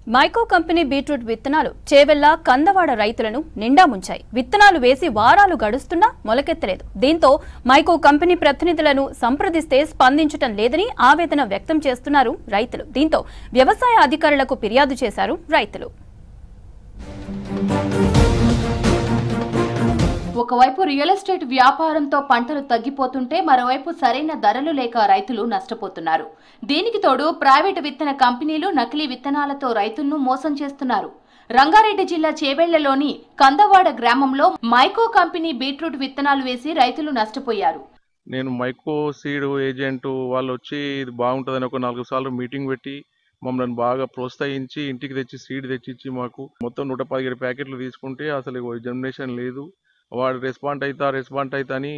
మైకో company beetroot విత్తనాలు చేవెళ్ల కందవాడ రైతులను నిండా ముంచాయి. విత్తనాలు వేసి వారాలు గడుస్తున్నా మొలకెత్తలేదు. దీంతో మైకో కంపెనీ ప్రతినిధులను సంప్రదిస్తే స్పందించటం లేదని ఆవేదన వ్యక్తం చేస్తున్నారు రైతులు. దీంతో వ్యవసాయ అధికారులకు ఫిర్యాదు చేశారు రైతులు. ఒకవైపు రియల్ ఎస్టేట్ వ్యాపారంతో పంటలు తగ్గిపోతుంటే మరోవైపు సరైన ధరలు లేక రైతులు నష్టపోతున్నారు. దీనికి తోడు ప్రైవేటు విత్తన కంపెనీలు నకిలీ విత్తనాలతో రైతులను మోసం చేస్తున్నారు. రంగారెడ్డి జిల్లా చేవెళ్లలోని కందవాడ గ్రామంలో మైకో కంపెనీ బీట్రూట్ విత్తనాలు వేసి రైతులు నష్టపోయారు. నేను మైకో సీడ్ ఏజెంట్ వాళ్ళు వచ్చి ఇది బాగుంటుందని ఒక 4 సార్లు మీటింగ్ పెట్టి మమ్మల్ని బాగా ప్రోత్సహించి ఇంటికి తెచ్చి సీడ్ తెచ్చిచ్చి మాకు మొత్తం 117 ప్యాకెట్లు తీసుకుంటే అసలు జర్మినేషన్ లేదు. వాడు రెస్పాండ్ అవుతా అని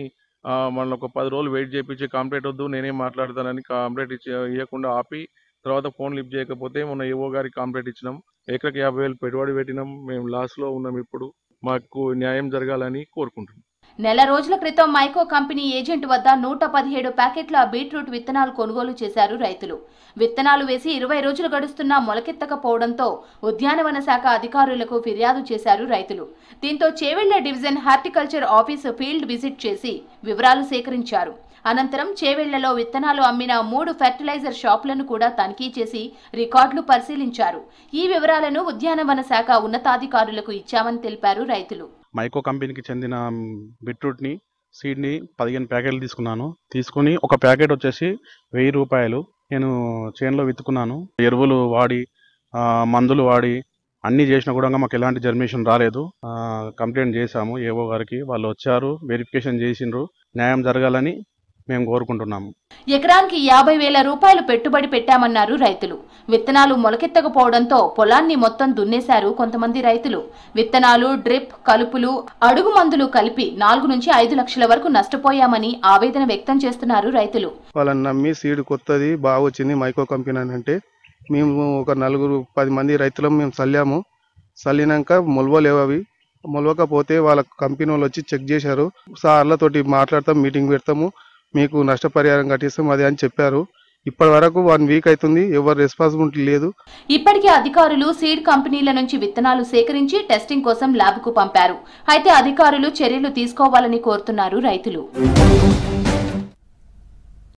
మనల్ని ఒక 10 రోజులు వెయిట్ చేయించి కంప్లైంట్ వద్దు నేనే మాట్లాడతానని కంప్లైంట్ ఇవ్వకుండా ఆపి తర్వాత ఫోన్ లిఫ్ట్ చేయకపోతే మొన్న ఏవో గారికి కంప్లైంట్ ఇచ్చినాం. ఎకరకి 50,000 పెట్టుబడి పెట్టినాం. మేము లాస్లో ఉన్నాం. ఇప్పుడు మాకు న్యాయం జరగాలని కోరుకుంటున్నాం. నెల రోజుల క్రితం మైకో కంపెనీ ఏజెంట్ వద్ద 117 ప్యాకెట్ల బీట్రూట్ విత్తనాలు కొనుగోలు చేశారు రైతులు. విత్తనాలు వేసి 20 రోజులు గడుస్తున్నా మొలకెత్తకపోవడంతో ఉద్యానవన శాఖ అధికారులకు ఫిర్యాదు చేశారు రైతులు. దీంతో Chevella division horticulture office field visit చేసి వివరాలు సేకరించారు. అనంతరం చేవెళ్లలో విత్తనాలు అమ్మిన 3 ఫెర్టిలైజర్ షాపులను కూడా తనిఖీ చేసి రికార్డులు పరిశీలించారు. ఈ వివరాలను ఉద్యానవన శాఖ ఉన్నతాధికారులకు ఇచ్చామని తెలిపారు రైతులు. మైకో కంపెనీకి చెందిన బీట్రూట్ని సీడ్ని 15 ప్యాకెట్లు తీసుకుని ఒక ప్యాకెట్ వచ్చేసి 1000 రూపాయలు నేను చేనులో విత్తుకున్నాను. ఎరువులు వాడి మందులు వాడి అన్నీ చేసినా కూడా మాకు ఎలాంటి జర్మినేషన్ రాలేదు. కంప్లైంట్ చేశాము ఏవో గారికి. వాళ్ళు వచ్చారు, వెరిఫికేషన్ చేసిండ్రు. న్యాయం జరగాలని మేము కోరుకుంటున్నాము. ఎకరానికి 50,000 రూపాయలు పెట్టుబడి పెట్టామన్నారు రైతులు. విత్తనాలు మొలకెత్తకపోవడంతో పొలాన్ని మొత్తం దున్నేశారు కొంతమంది రైతులు. విత్తనాలు, డ్రిప్, కలుపులు, అడుగు మందులు కలిపి 4 నుంచి 5 లక్షల వరకు నష్టపోయామని ఆవేదన వ్యక్తం చేస్తున్నారు రైతులు. వాళ్ళని నమ్మి సీడ్ కొత్తది బాగా వచ్చింది మైకో కంపెనీ అని అంటే మేము ఒక 9-10 మంది రైతులం మేము చల్లాము. చల్లినాక మొలవలేవు. అవి మొలవకపోతే వాళ్ళ కంపెనీ వాళ్ళు వచ్చి చెక్ చేశారు. సార్లతోటి మాట్లాడతాం, మీటింగ్ పెడతాము, మీకు నష్టపరిహారం కట్టిస్తాం అది అని చెప్పారు. ఇప్పటి వరకు 1 వీక్ అవుతుంది, ఎవరు రెస్పాన్సిబిలిటీ లేదు. ఇప్పటికే అధికారులు సీడ్ కంపెనీల నుంచి విత్తనాలు సేకరించి టెస్టింగ్ కోసం ల్యాబ్కు పంపారు. అయితే అధికారులు చర్యలు తీసుకోవాలని కోరుతున్నారు రైతులు.